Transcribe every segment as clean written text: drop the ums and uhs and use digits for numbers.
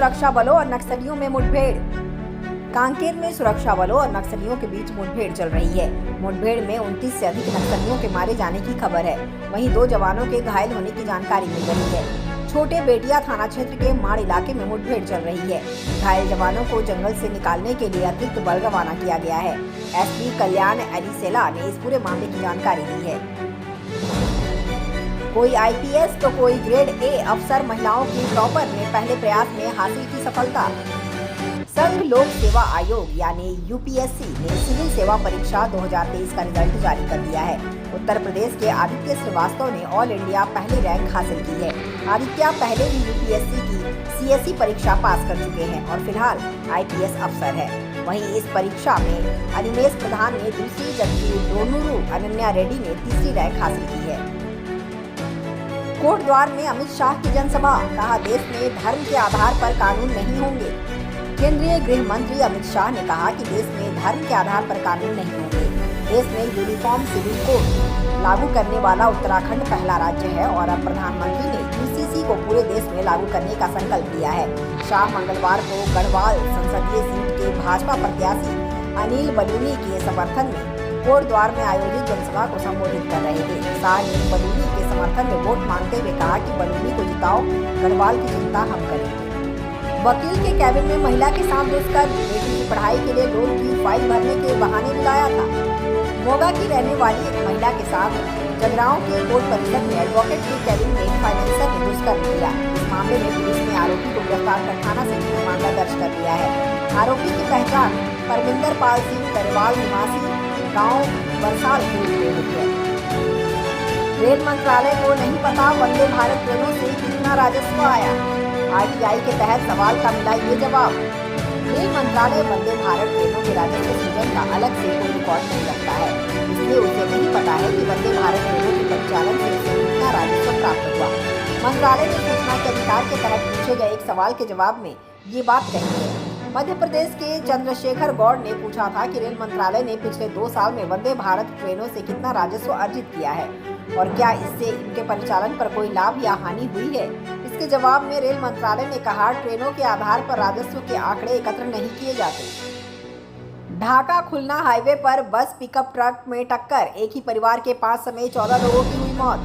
सुरक्षा बलों और नक्सलियों में मुठभेड़। कांकेर में सुरक्षा बलों और नक्सलियों के बीच मुठभेड़ चल रही है। मुठभेड़ में 29 से अधिक नक्सलियों के मारे जाने की खबर है। वहीं 2 जवानों के घायल होने की जानकारी मिल रही है। छोटे बेटिया थाना क्षेत्र के माड़ इलाके में मुठभेड़ चल रही है। घायल जवानों को जंगल से निकालने के लिए अतिरिक्त बल रवाना किया गया है। एसपी कल्याण एलिसेला ने इस पूरे मामले की जानकारी दी है। कोई आईपीएस तो कोई ग्रेड ए अफसर महिलाओं की टॉपर ने पहले प्रयास में हासिल की सफलता। संघ लोक सेवा आयोग यानी यूपीएससी ने सिविल सेवा परीक्षा 2023 का रिजल्ट जारी कर दिया है। उत्तर प्रदेश के आदित्य श्रीवास्तव ने ऑल इंडिया पहली रैंक हासिल की है। आदित्य पहले भी यूपीएससी की सीएसई परीक्षा पास कर चुके हैं और फिलहाल आईपीएस अफसर है। वहीं इस परीक्षा में अनिमेश प्रधान ने दूसरी जबकि डोनूरू अनन्या रेड्डी ने तीसरी रैंक हासिल की है। कोटद्वार में अमित शाह की जनसभा, कहा देश में धर्म के आधार पर कानून नहीं होंगे। केंद्रीय गृह मंत्री अमित शाह ने कहा कि देश में धर्म के आधार पर कानून नहीं होंगे। देश में यूनिफॉर्म सिविल कोड लागू करने वाला उत्तराखंड पहला राज्य है और अब प्रधानमंत्री ने यूसीसी को पूरे देश में लागू करने का संकल्प लिया है। शाह मंगलवार को गढ़वाल संसदीय सीट के भाजपा प्रत्याशी अनिल बलूनी के समर्थन में कोटद्वार में आयोजित जनसभा को संबोधित कर रहे थे। शाह ने बलूनी के समर्थन में वोट मांगते हुए कहा कि बलूनी को जिताओ, गढ़वाल की चिंता हम करेंगे। वकील के कैबिन में महिला के साथ दुष्कर्म, बेटी की पढ़ाई के लिए लोन की फाइल भरने के बहाने बुलाया था। मोगा की रहने वाली एक महिला के साथ जगरांव के कोर्ट परिसर में एडवोकेट के कैबिन में फाइनेंसर ने दुष्कर्म किया। इस मामले में पुलिस ने आरोपी को गिरफ्तार कर थाना से मामला दर्ज कर लिया है। आरोपी की पहचान परमिंदर पाल सिंह करेवाल निवासी गाँव बरसाल की हुई है। रेल मंत्रालय को नहीं पता वंदे भारत ट्रेनों से कितना राजस्व आया। आरटीआई के तहत सवाल का मिला ये जवाब। रेल मंत्रालय वंदे भारत ट्रेनों के राजस्व सृजन का अलग से कोई रिकॉर्ड नहीं रखता है, इसलिए उसे नहीं पता है कि वंदे भारत ट्रेनों के परिचालन से उसे कितना राजस्व प्राप्त हुआ। मंत्रालय ने सूचना के अधिकार के तहत पूछे गए एक सवाल के जवाब में ये बात कही है। मध्य प्रदेश के चंद्रशेखर गौड़ ने पूछा था कि रेल मंत्रालय ने पिछले 2 साल में वंदे भारत ट्रेनों से कितना राजस्व अर्जित किया है और क्या इससे इनके परिचालन पर कोई लाभ या हानि हुई है। इसके जवाब में रेल मंत्रालय ने कहा, ट्रेनों के आधार पर राजस्व के आंकड़े एकत्र नहीं किए जाते। ढाका खुलना हाईवे पर बस पिकअप ट्रक में टक्कर, एक ही परिवार के 5 समेत 14 लोगों की हुई मौत।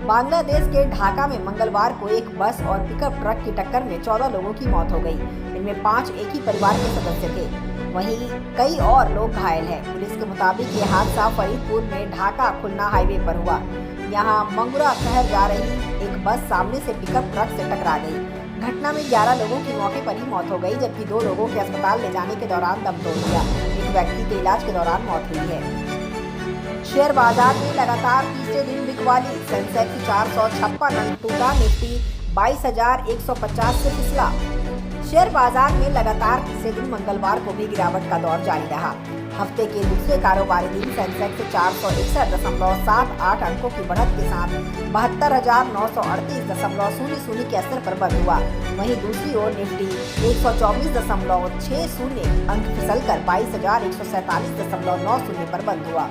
बांग्लादेश के ढाका में मंगलवार को एक बस और पिकअप ट्रक की टक्कर में 14 लोगों की मौत हो गई। इनमें 5 एक ही परिवार के सदस्य थे, वहीं कई और लोग घायल हैं। पुलिस के मुताबिक ये हादसा फरीदपुर में ढाका खुलना हाईवे पर हुआ। यहाँ मंगुरा शहर जा रही एक बस सामने से पिकअप ट्रक से टकरा गई। घटना में 11 लोगों की मौके पर ही मौत हो गई, जबकि 2 लोगों के अस्पताल ले जाने के दौरान दम तोड़ दिया। एक व्यक्ति के इलाज के दौरान मौत हुई है। शेयर बाजार में लगातार तीसरे दिन बिकवाली, सेंसेक्स 456 अंक टूटा, निफ्टी 22,150 से फिसला। शेयर बाजार में लगातार तीसरे दिन मंगलवार को भी गिरावट का दौर जारी रहा। हफ्ते के दूसरे कारोबारी दिन सेंसेक्स 461.78 अंकों की बढ़त के साथ 72,938.00 के स्तर पर बंद हुआ। वहीं दूसरी ओर निफ्टी 124.60 अंक फिसलकर 22,147.90 पर बंद हुआ।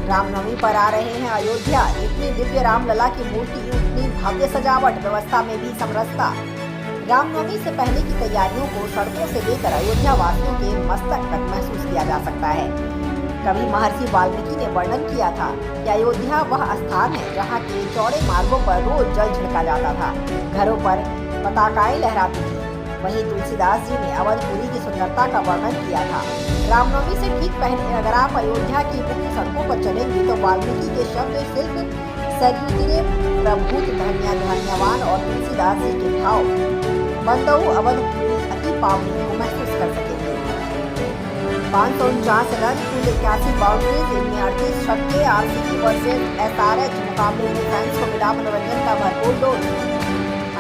रामनवमी पर आ रहे हैं अयोध्या, इतनी दिव्य रामलला की मूर्ति, इतनी भव्य सजावट, व्यवस्था में भी समरसता। रामनवमी से पहले की तैयारियों को सड़कों से लेकर अयोध्या वासियों के मस्तक तक महसूस किया जा सकता है। कवि महर्षि वाल्मीकि ने वर्णन किया था कि अयोध्या वह स्थान है जहाँ के चौड़े मार्गों पर रोज जल छिड़का जाता था, घरों पर पताकाएं लहराती थी। वहीं तुलसीदास जी ने अवधपुरी की सुंदरता का वर्णन किया था। रामनवमी से ठीक पहले अगर आप अयोध्या की मुख्य सड़कों पर चलेंगे तो वाल्मीकि के शब्द शिल्प सरयुतिरे प्रभुत धन्यवान और तुलसीदास जी के भाव बंदऊ अवधपुरी अति पावनी को महसूस कर सकेंगे। 549 रन, कुल 81 बाउंड्रीज, इनमें 38 छक्के। आरसीबी वर्सेस एसआरएच मुकाबले में फैंस को मिला मनोरंजन का भरपूर डोज।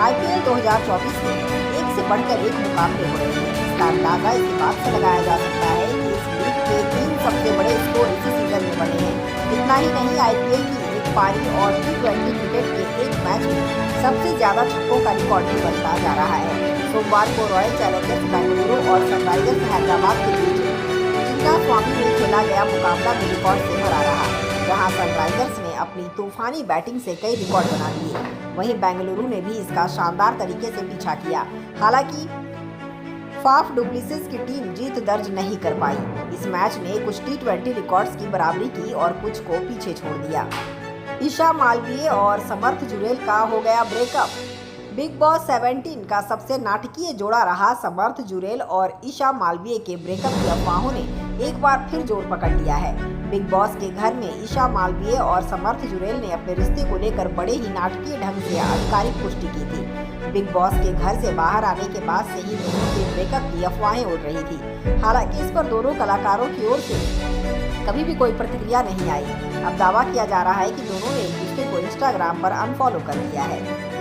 आईपीएल 2024 में एक से बढ़कर एक मुकाबले हो रहे हैं। इसका अंदाजा इसी बात से लगाया जा सकता है कि इस लीग के 3 सबसे बड़े स्कोर इसी सीजन में बने हैं। इतना ही नहीं, आईपीएल की एक पारी और T20 क्रिकेट के एक मैच में सबसे ज्यादा छक्कों का रिकॉर्ड भी बनता जा रहा है। सोमवार को रॉयल चैलेंजर्स बेंगलुरु और सनराइजर्स हैदराबाद के बीच चिन्नास्वामी में खेला गया मुकाबला भी रिकॉर्ड से भरा रहा, जहां जहां सनराइजर्स ने अपनी तूफानी बैटिंग से कई रिकॉर्ड बना दिए, वहीं बेंगलुरु ने भी इसका शानदार तरीके से पीछा किया। हालांकि फाफ डुप्लेसिस की टीम जीत दर्ज नहीं कर पाई। इस मैच ने कुछ T20 रिकॉर्ड्स की बराबरी की और कुछ को पीछे छोड़ दिया। ईशा मालवीय और समर्थ जुरेल का हो गया ब्रेकअप। बिग बॉस 17 का सबसे नाटकीय जोड़ा रहा समर्थ जुरेल और ईशा मालवीय के ब्रेकअप की अफवाहों ने एक बार फिर जोर पकड़ लिया है। बिग बॉस के घर में ईशा मालवीय और समर्थ जुरेल ने अपने रिश्ते को लेकर बड़े ही नाटकीय ढंग से आधिकारिक पुष्टि की थी। बिग बॉस के घर से बाहर आने के बाद से ही दोनों के ब्रेकअप की अफवाहें उड़ रही थी। हालांकि इस पर दोनों कलाकारों की ओर से कभी भी कोई प्रतिक्रिया नहीं आई। अब दावा किया जा रहा है कि दोनों ने एक दूसरे को इंस्टाग्राम पर अनफॉलो कर दिया है।